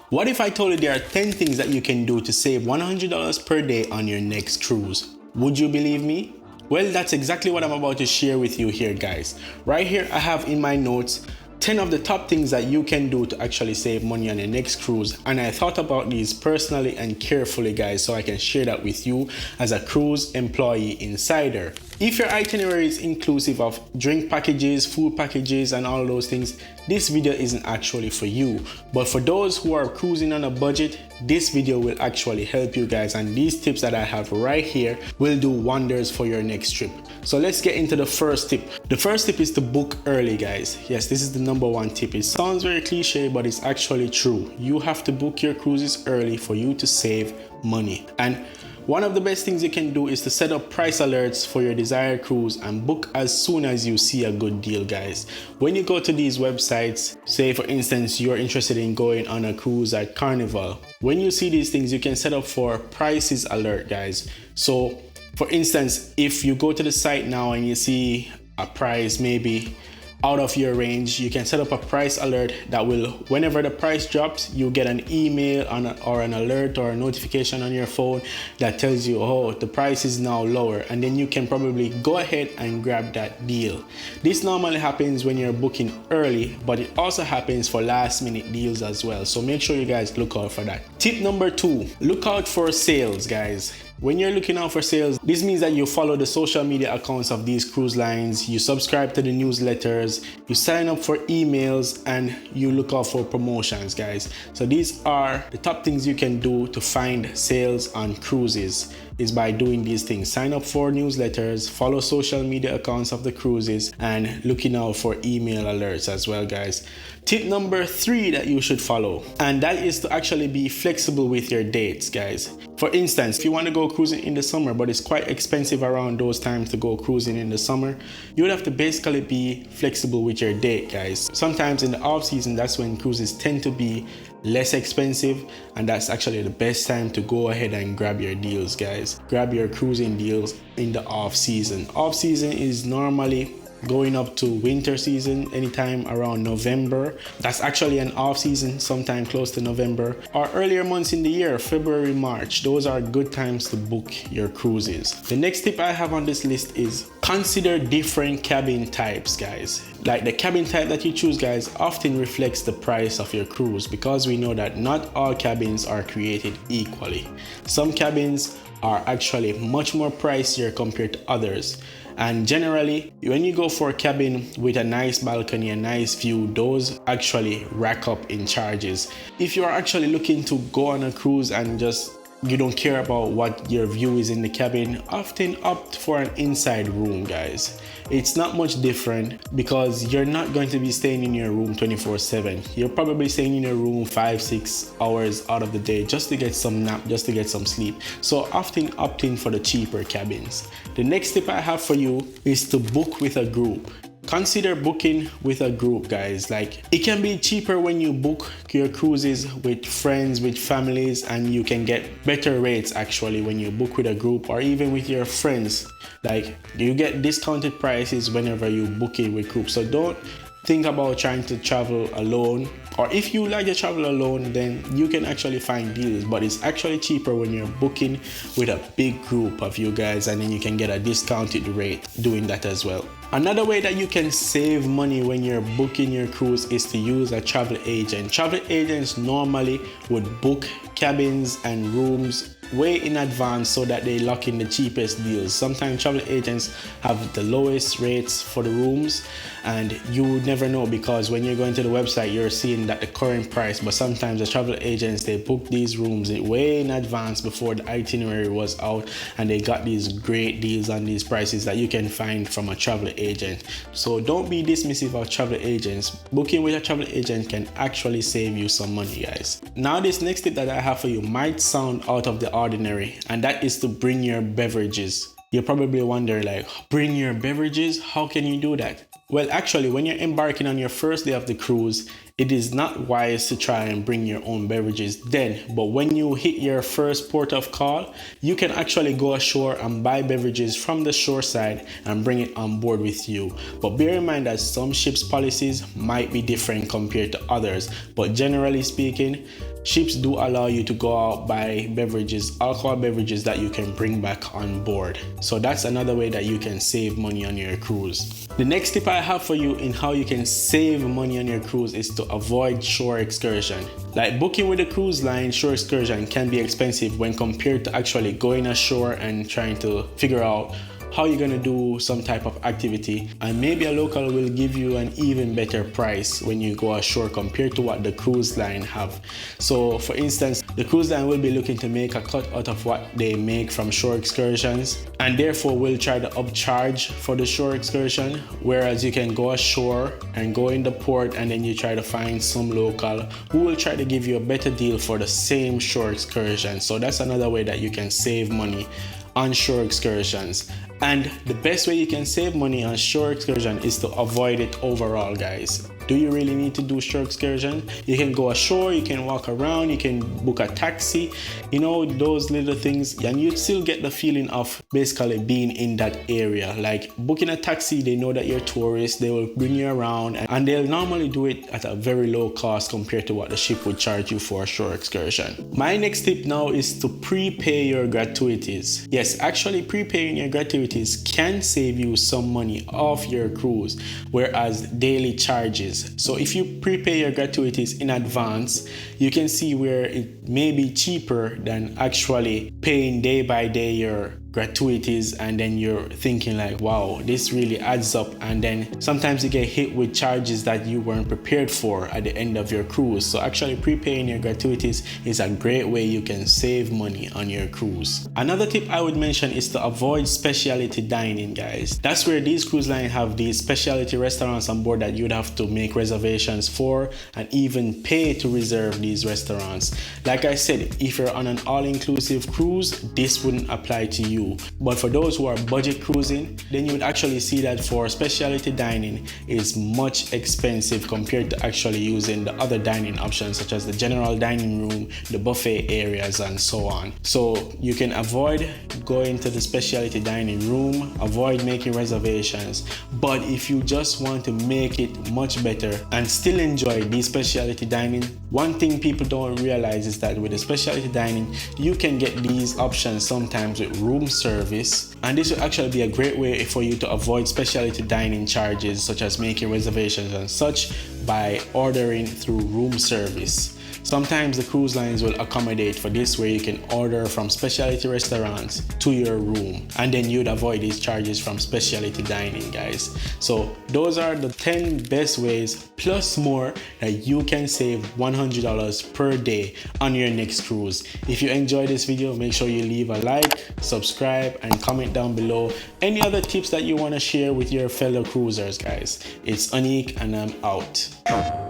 What if I told you there are 10 things that you can do to save $100 per day on your next cruise? Would you believe me? Well, that's exactly what I'm about to share with you here, guys. Right here, I have in my notes 10 of the top things that you can do to actually save money on your next cruise, and I thought about these personally and carefully, guys, so I can share that with you as a cruise employee insider. If your itinerary is inclusive of drink packages, food packages, and all those things, this video isn't actually for you. But for those who are cruising on a budget, this video will actually help you guys, and these tips that I have right here will do wonders for your next trip. So let's get into the first tip. The first tip is to book early, guys. Yes, this is the number one tip. It sounds very cliche, but it's actually true. You have to book your cruises early for you to save money. And one of the best things you can do is to set up price alerts for your desired cruise and book as soon as you see a good deal, guys. When you go to these websites, say for instance you're interested in going on a cruise at Carnival, when you see these things you can set up for prices alert, guys. So for instance, if you go to the site now and you see a price maybe out of your range, you can set up a price alert that will, whenever the price drops, you get an email or an alert or a notification on your phone that tells you, oh, the price is now lower, and then you can probably go ahead and grab that deal. This normally happens when you're booking early, but it also happens for last minute deals as well, so make sure you guys look out for that. Tip number 2, look out for sales, guys. When you're looking out for sales, this means that you follow the social media accounts of these cruise lines, you subscribe to the newsletters, you sign up for emails, and you look out for promotions, guys. So these are the top things you can do to find sales on cruises, is by doing these things. Sign up for newsletters, follow social media accounts of the cruises, and looking out for email alerts as well, guys. Tip number 3 that you should follow, and that is to actually be flexible with your dates, guys. For instance, if you want to go cruising in the summer, but it's quite expensive around those times to go cruising in the summer, you would have to basically be flexible with your date, guys. Sometimes in the off season, that's when cruises tend to be less expensive, and that's actually the best time to go ahead and grab your deals, guys. Grab your cruising deals in the off season. Off season is normally going up to winter season, anytime around November. That's actually an off season, sometime close to November, or earlier months in the year, February, March. Those are good times to book your cruises. The next tip I have on this list is consider different cabin types, guys. Like the cabin type that you choose, guys, often reflects the price of your cruise, because we know that not all cabins are created equally. Some cabins are actually much more pricier compared to others. And generally, when you go for a cabin with a nice balcony, a nice view, those actually rack up in charges. If you are actually looking to go on a cruise and you don't care about what your view is in the cabin, often opt for an inside room, guys. It's not much different, because you're not going to be staying in your room 24/7. You're probably staying in your room 5-6 hours out of the day just to get some nap, just to get some sleep. So often opting for the cheaper cabins. The next tip I have for you is to book with a group. Consider booking with a group, guys. Like, it can be cheaper when you book your cruises with friends, with families, and you can get better rates actually when you book with a group, or even with your friends. Like, you get discounted prices whenever you book it with groups. So don't think about trying to travel alone, or if you like to travel alone, then you can actually find deals, but it's actually cheaper when you're booking with a big group of you guys, and then you can get a discounted rate doing that as well. Another way that you can save money when you're booking your cruise is to use a travel agent. Travel agents normally would book cabins and rooms way in advance so that they lock in the cheapest deals. Sometimes travel agents have the lowest rates for the rooms, and you would never know, because when you're going to the website you're seeing that the current price, but sometimes the travel agents, they book these rooms way in advance before the itinerary was out, and they got these great deals on these prices that you can find from a travel agent. So don't be dismissive of travel agents. Booking with a travel agent can actually save you some money, guys. Now this next tip that I have for you might sound out of the ordinary, and that is to bring your beverages. You probably wonder, like, bring your beverages? How can you do that? Well, actually, when you're embarking on your first day of the cruise, it is not wise to try and bring your own beverages then, but when you hit your first port of call, you can actually go ashore and buy beverages from the shore side and bring it on board with you. But bear in mind that some ships' policies might be different compared to others, but generally speaking, ships do allow you to go out, buy beverages, alcohol beverages that you can bring back on board. So that's another way that you can save money on your cruise. The next tip I have for you in how you can save money on your cruise is to avoid shore excursion. Like booking with a cruise line, shore excursion can be expensive when compared to actually going ashore and trying to figure out how you're gonna do some type of activity, and maybe a local will give you an even better price when you go ashore compared to what the cruise line have. So for instance, the cruise line will be looking to make a cut out of what they make from shore excursions, and therefore will try to upcharge for the shore excursion, whereas you can go ashore and go in the port and then you try to find some local who will try to give you a better deal for the same shore excursion. So that's another way that you can save money on shore excursions. And the best way you can save money on shore excursion is to avoid it overall, guys. Do you really need to do shore excursion? You can go ashore, you can walk around, you can book a taxi, you know, those little things, and you still get the feeling of basically being in that area. Like booking a taxi, they know that you're a tourist, they will bring you around, and they'll normally do it at a very low cost compared to what the ship would charge you for a shore excursion. My next tip now is to prepay your gratuities. Yes, actually prepaying your gratuities can save you some money off your cruise, whereas daily charges. So if you prepay your gratuities in advance, you can see where it may be cheaper than actually paying day by day your gratuities, and then you're thinking like, wow, this really adds up, and then sometimes you get hit with charges that you weren't prepared for at the end of your cruise. So actually prepaying your gratuities is a great way you can save money on your cruise. Another tip I would mention is to avoid specialty dining, guys. That's where these cruise lines have these specialty restaurants on board that you'd have to make reservations for and even pay to reserve these restaurants. Like I said, if you're on an all-inclusive cruise, this wouldn't apply to you. But for those who are budget cruising, then you would actually see that for specialty dining is much expensive compared to actually using the other dining options such as the general dining room, the buffet areas, and so on. So you can avoid going to the specialty dining room, avoid making reservations. But if you just want to make it much better and still enjoy the specialty dining, one thing people don't realize is that with the specialty dining, you can get these options sometimes with room service, and this will actually be a great way for you to avoid specialty dining charges such as making reservations and such by ordering through room service. Sometimes the cruise lines will accommodate for this, where you can order from specialty restaurants to your room, and then you'd avoid these charges from specialty dining, guys. So those are the 10 best ways plus more that you can save $100 per day on your next cruise. If you enjoyed this video, make sure you leave a like, subscribe, and comment down below any other tips that you want to share with your fellow cruisers, guys. It's Anik, and I'm out.